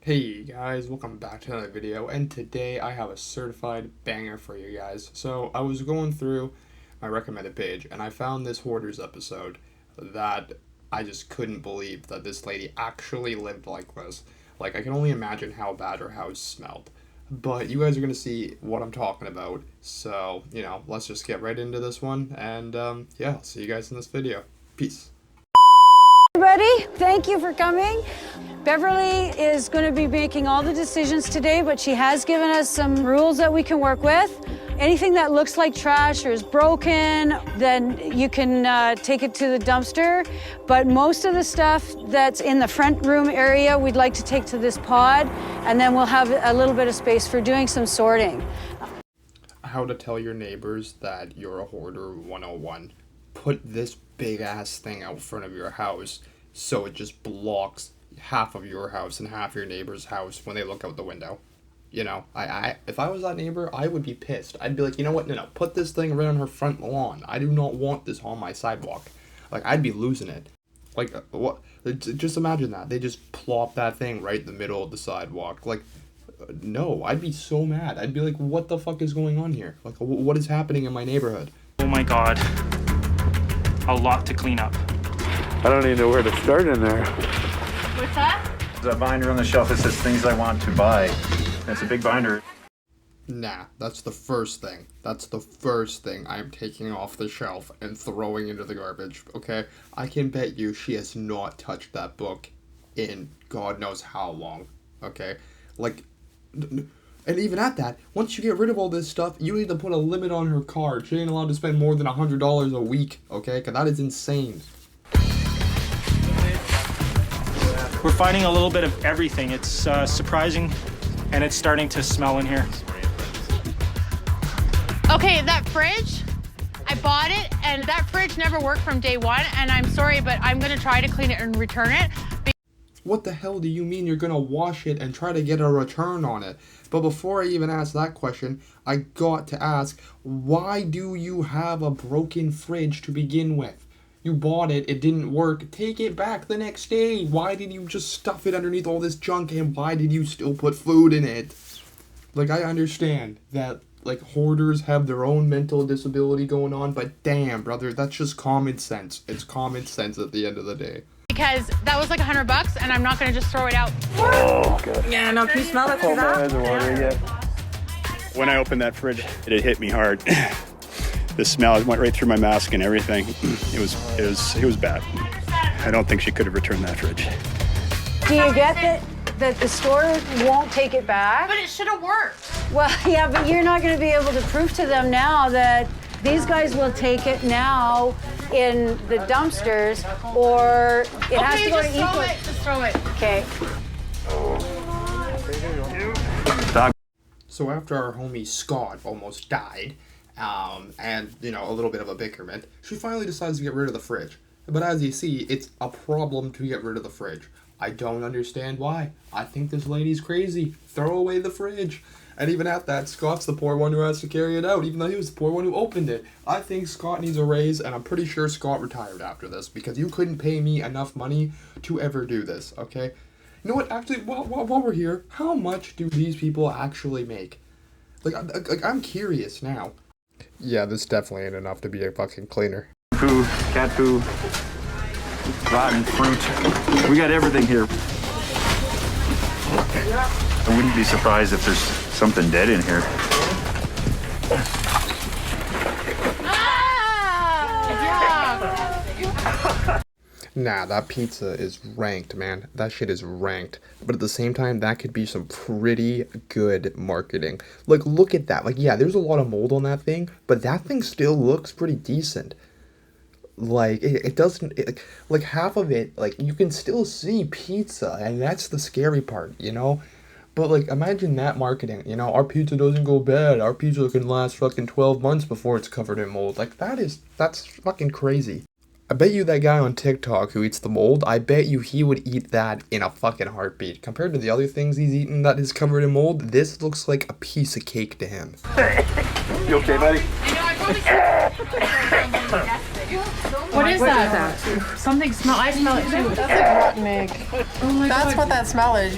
Hey guys, welcome back to another video, and today I have a certified banger for you guys. So I was going through my recommended page and I found this Hoarders episode that I just couldn't believe that this lady actually lived like this. Like, I can only imagine how bad her house smelled. But you guys are going to see what I'm talking about, so, let's just get right into this one, and yeah, I'll see you guys in this video. Peace. Everybody, thank you for coming. Beverly is going to be making all the decisions today, but she has given us some rules that we can work with. Anything that looks like trash or is broken, then you can take it to the dumpster. But most of the stuff that's in the front room area, we'd like to take to this pod, and then we'll have a little bit of space for doing some sorting. How to tell your neighbors that you're a hoarder 101. Put this big ass thing out front of your house so it just blocks half of your house and half your neighbor's house when they look out the window. If I was that neighbor, I would be pissed. I'd be like, you know what? No, put this thing right on her front lawn. I do not want this on my sidewalk. Like, I'd be losing it. Like, what? Just imagine that. They just plop that thing right in the middle of the sidewalk. Like, no, I'd be so mad. I'd be like, what the fuck is going on here? Like, what is happening in my neighborhood? Oh my god. A lot to clean up. I don't even know where to start in there. What's that? There's a binder on the shelf that says things I want to buy. It's a big binder. Nah, that's the first thing. That's the first thing I'm taking off the shelf and throwing into the garbage, okay? I can bet you she has not touched that book in God knows how long, okay? Like, and even at that, once you get rid of all this stuff, you need to put a limit on her card. She ain't allowed to spend more than $100 a week, okay? Because that is insane. We're finding a little bit of everything. It's surprising, and it's starting to smell in here. Okay, that fridge, I bought it, and that fridge never worked from day one, and I'm sorry, but I'm gonna try to clean it and return it. What the hell do you mean you're gonna wash it and try to get a return on it? But before I even ask that question, I got to ask, why do you have a broken fridge to begin with? You bought it, it didn't work, take it back the next day. Why did you just stuff it underneath all this junk, and why did you still put food in it? Like, I understand that, like, hoarders have their own mental disability going on, but damn, brother, that's just common sense. It's common sense at the end of the day. Because that was like $100 and I'm not gonna just throw it out. Oh, God. Yeah, no, can you smell it? Hold my eyes are watering, yeah. When I opened that fridge, it hit me hard. The smell went right through my mask and everything. It was bad. I don't think she could have returned that fridge. Do you get that the store won't take it back? But it should have worked. Well, yeah, but you're not going to be able to prove to them now that these guys will take it now in the dumpsters, or it has to go to equal. Just throw it. Okay. So after our homie Scott almost died, and, a little bit of a bickerment, she finally decides to get rid of the fridge. But as you see, it's a problem to get rid of the fridge. I don't understand why. I think this lady's crazy. Throw away the fridge. And even at that, Scott's the poor one who has to carry it out, even though he was the poor one who opened it. I think Scott needs a raise, and I'm pretty sure Scott retired after this, because you couldn't pay me enough money to ever do this, okay? You know what, actually, while we're here, how much do these people actually make? Like, I'm curious now. Yeah, this definitely ain't enough to be a fucking cleaner. Poo, cat poo, rotten fruit. We got everything here. I wouldn't be surprised if there's something dead in here. Nah, that pizza is ranked, man. That shit is ranked. But at the same time, that could be some pretty good marketing. Like, look at that. Like, yeah, there's a lot of mold on that thing, but that thing still looks pretty decent. Like, it doesn't, like, half of it, like, you can still see pizza, and that's the scary part, But, like, imagine that marketing, our pizza doesn't go bad. Our pizza can last fucking 12 months before it's covered in mold. Like, that's fucking crazy. I bet you that guy on TikTok who eats the mold, I bet you he would eat that in a fucking heartbeat. Compared to the other things he's eaten that is covered in mold, this looks like a piece of cake to him. You okay, buddy? What is that? Something smell. I smell it too. That's like rotten egg. Oh my That's God. what that smell is.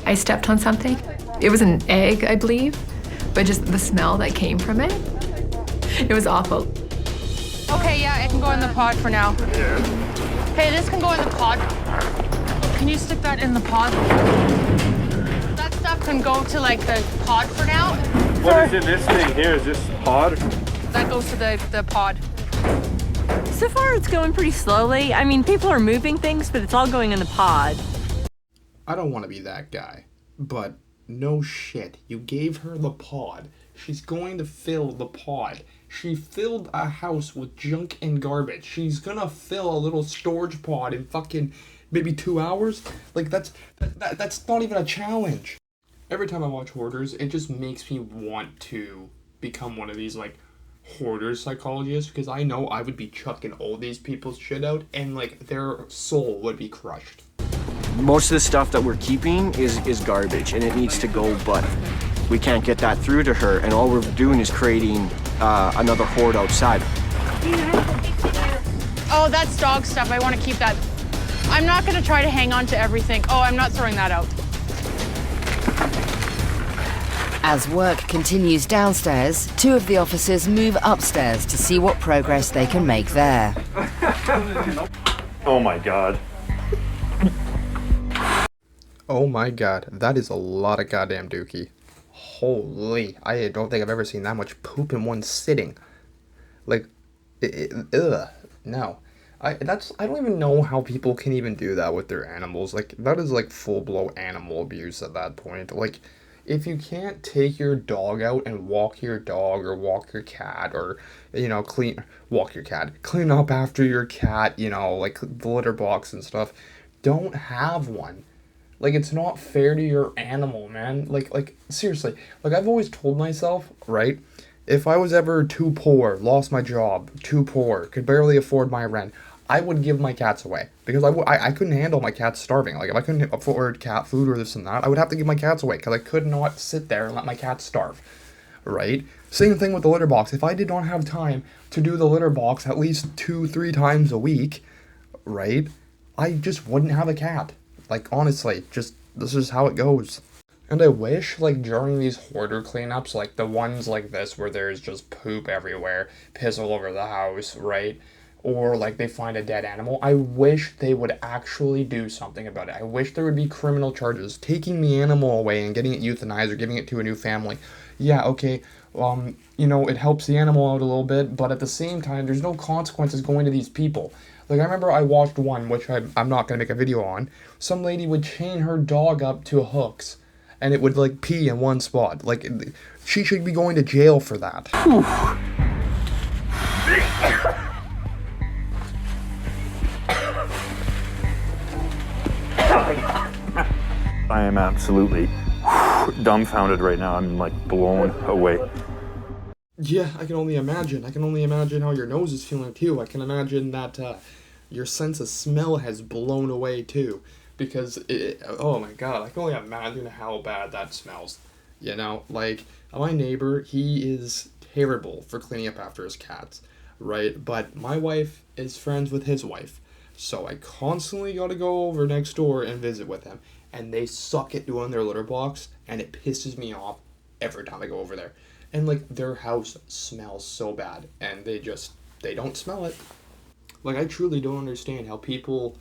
I stepped on something. It was an egg, I believe, but just the smell that came from it, it was awful. Okay, yeah, it can go in the pod for now. Hey, this can go in the pod. Can you stick that in the pod? That stuff can go to like the pod for now. What is in this thing here? Is this pod? That goes to the pod. So far, it's going pretty slowly. I mean, people are moving things, but it's all going in the pod. I don't want to be that guy, but no shit. You gave her the pod. She's going to fill the pod. She filled a house with junk and garbage. She's gonna fill a little storage pod in fucking maybe 2 hours? Like, that's not even a challenge. Every time I watch Hoarders, it just makes me want to become one of these, like, hoarder psychologists, because I know I would be chucking all these people's shit out and, like, their soul would be crushed. Most of the stuff that we're keeping is garbage and it needs to go, but we can't get that through to her, and all we're doing is creating another hoard outside. Oh, that's dog stuff. I want to keep that. I'm not going to try to hang on to everything. Oh, I'm not throwing that out. As work continues downstairs, two of the officers move upstairs to see what progress they can make there. Oh my God. Oh my god, that is a lot of goddamn dookie. Holy, I don't think I've ever seen that much poop in one sitting. Like, ugh, no. I don't even know how people can even do that with their animals. Like, that is like full-blown animal abuse at that point. Like, if you can't take your dog out and walk your dog or walk your cat or, you know, clean up after your cat, you know, like the litter box and stuff, don't have one. Like, it's not fair to your animal, man. Like seriously. Like, I've always told myself, right? If I was ever too poor, lost my job, too poor, could barely afford my rent, I would give my cats away. Because I couldn't handle my cats starving. Like, if I couldn't afford cat food or this and that, I would have to give my cats away. Because I could not sit there and let my cats starve. Right? Same thing with the litter box. If I did not have time to do the litter box at least 2-3 times a week, right? I just wouldn't have a cat. Like, honestly, just, this is how it goes. And I wish, like, during these hoarder cleanups, like, the ones like this where there's just poop everywhere, piss all over the house, right? Or, like, they find a dead animal, I wish they would actually do something about it. I wish there would be criminal charges. Taking the animal away and getting it euthanized or giving it to a new family. Yeah, okay, you know, it helps the animal out a little bit, but at the same time, there's no consequences going to these people. Like, I remember I watched one, which I'm not going to make a video on. Some lady would chain her dog up to hooks, and it would, like, pee in one spot. Like, she should be going to jail for that. I am absolutely dumbfounded right now. I'm like blown away. Yeah, I can only imagine. I can only imagine how your nose is feeling too. I can imagine that your sense of smell has blown away too. Because, oh my god, I can only imagine how bad that smells. You know, like, my neighbor, he is terrible for cleaning up after his cats, right? But my wife is friends with his wife. So I constantly gotta go over next door and visit with him. And they suck at doing their litter box, and it pisses me off every time I go over there. And, like, their house smells so bad, and they don't smell it. Like, I truly don't understand how people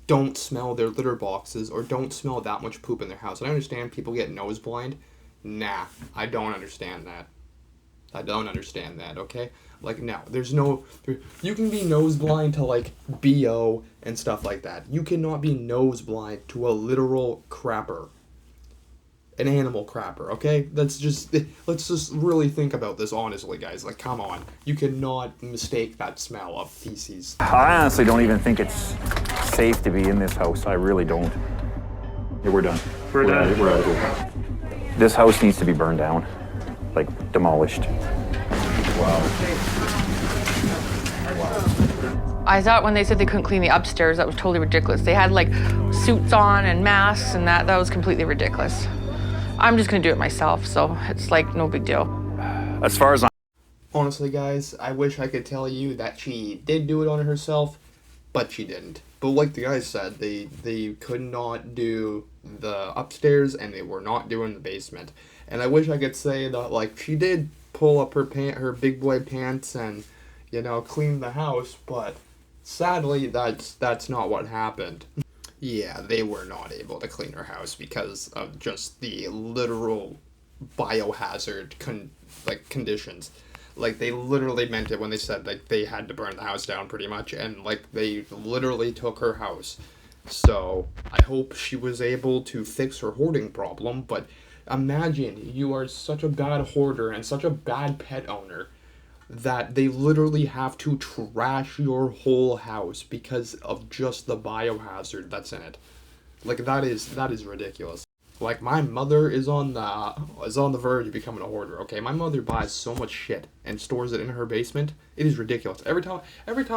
don't smell their litter boxes or don't smell that much poop in their house. I understand people get nose blind. Nah, I don't understand that. I don't understand that, okay? Like, no, you can be nose blind to, like, BO and stuff like that. You cannot be nose blind to a literal crapper. An animal crapper, okay? Let's just really think about this honestly, guys. Like, come on. You cannot mistake that smell of feces. I honestly don't even think it's safe to be in this house. I really don't. Yeah, we're done. We're done. We're out of here. This house needs to be burned down. Like, demolished. Wow. I thought when they said they couldn't clean the upstairs, that was totally ridiculous. They had, like, suits on and masks, and that was completely ridiculous. I'm just gonna do it myself, so it's, like, no big deal. As far as Honestly, guys, I wish I could tell you that she did do it on herself, but she didn't. But like the guy said, they could not do the upstairs and they were not doing the basement. And I wish I could say that like she did pull up her big boy pants and, you know, clean the house, but sadly that's not what happened. Yeah, they were not able to clean her house because of just the literal biohazard conditions. Like, they literally meant it when they said like they had to burn the house down pretty much, and like they literally took her house. So I hope she was able to fix her hoarding problem, but imagine you are such a bad hoarder and such a bad pet owner that they literally have to trash your whole house because of just the biohazard that's in it. Like, that is ridiculous. Like, my mother is on the verge of becoming a hoarder. Okay, my mother buys so much shit and stores it in her basement. It is ridiculous. Every time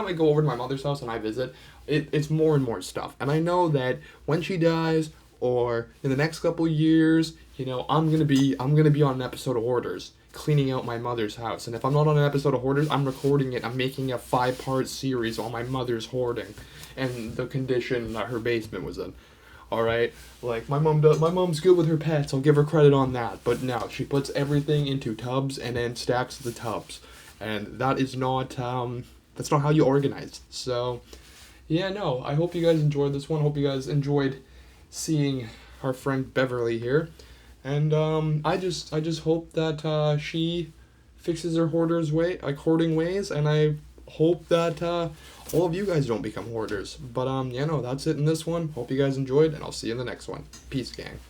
I go over to my mother's house and I visit, it's more and more stuff. And I know that when she dies or in the next couple years, you know, I'm gonna be on an episode of Hoarders, cleaning out my mother's house. And if I'm not on an episode of Hoarders, I'm recording it. I'm making a 5-part series on my mother's hoarding and the condition that her basement was in. All right, like my mom's good with her pets. I'll give her credit on that. But no, she puts everything into tubs and then stacks the tubs, and that's not how you organize. So, yeah, no. I hope you guys enjoyed this one. Hope you guys enjoyed seeing our friend Beverly here, and I just hope that she fixes her hoarding ways, and I hope that all of you guys don't become hoarders. But yeah, no, that's it in this one. Hope you guys enjoyed, and I'll see you in the next one. Peace, gang.